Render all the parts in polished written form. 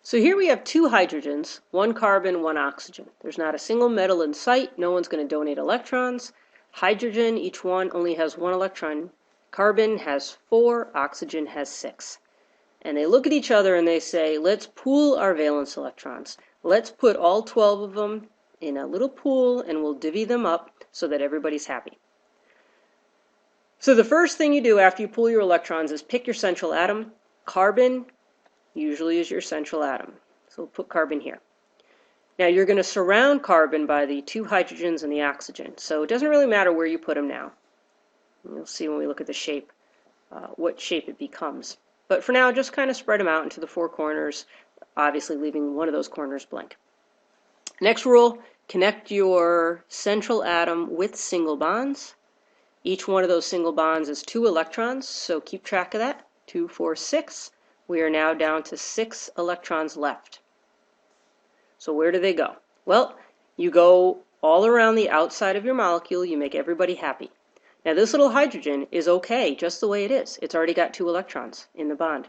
So here we have two hydrogens, one carbon, one oxygen. There's not a single metal in sight. No one's going to donate electrons. Hydrogen, each one only has one electron. Carbon has 4, oxygen has 6. And they look at each other and they say, let's pool our valence electrons. Let's put all 12 of them in a little pool and we'll divvy them up so that everybody's happy. So the first thing you do after you pool your electrons is pick your central atom. Carbon usually is your central atom. So we'll put carbon here. Now you're going to surround carbon by the 2 hydrogens and the oxygen. So it doesn't really matter where you put them now. You'll see when we look at the shape, what shape it becomes. But for now, just kind of spread them out into the 4 corners, obviously leaving one of those corners blank. Next rule, connect your central atom with single bonds. Each one of those single bonds is 2 electrons, so keep track of that. 2, 4, 6. We are now down to 6 electrons left. So where do they go? Well, you go all around the outside of your molecule. You make everybody happy. Now this little hydrogen is okay just the way it is. It's already got 2 electrons in the bond.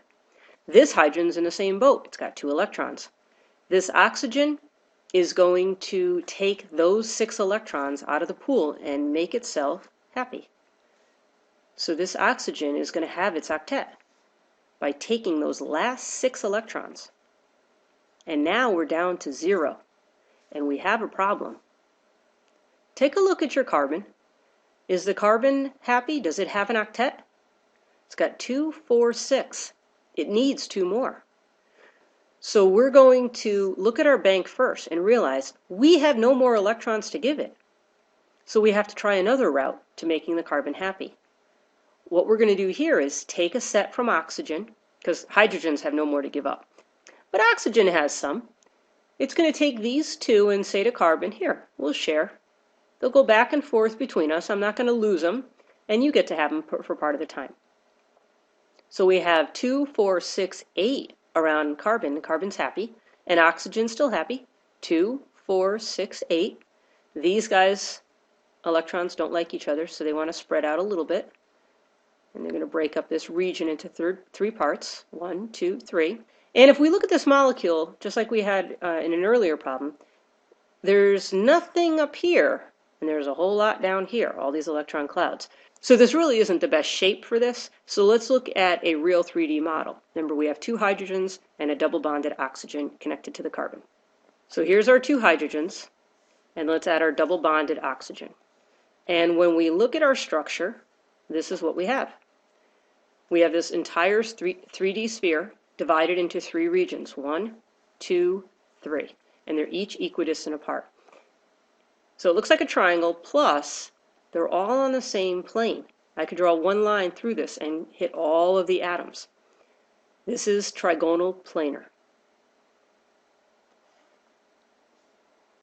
This hydrogen's in the same boat. It's got 2 electrons. This oxygen is going to take those 6 electrons out of the pool and make itself happy. So this oxygen is going to have its octet by taking those last 6 electrons. And now we're down to 0, and we have a problem. Take a look at your carbon. Is the carbon happy? Does it have an octet? It's got 2, 4, 6. It needs 2 more. So we're going to look at our bank first and realize we have no more electrons to give it. So we have to try another route to making the carbon happy. What we're going to do here is take a set from oxygen, because hydrogens have no more to give up. But oxygen has some. It's going to take these 2 and say to carbon, here, we'll share. They'll go back and forth between us. I'm not going to lose them, and you get to have them for part of the time. So we have 2, 4, 6, 8 around carbon. Carbon's happy, and oxygen's still happy. 2, 4, 6, 8. These guys, electrons, don't like each other, so they want to spread out a little bit. And they're going to break up this region into 3 parts. 1, 2, 3. And if we look at this molecule, just like we had in an earlier problem, there's nothing up here, and there's a whole lot down here, all these electron clouds. So this really isn't the best shape for this. So let's look at a real 3D model. Remember, we have 2 hydrogens and a double bonded oxygen connected to the carbon. So here's our 2 hydrogens, and let's add our double bonded oxygen. And when we look at our structure, this is what we have. We have this entire 3D sphere divided into 3 regions, 1, 2, 3, and they're each equidistant apart. So it looks like a triangle, plus they're all on the same plane. I could draw one line through this and hit all of the atoms. This is trigonal planar.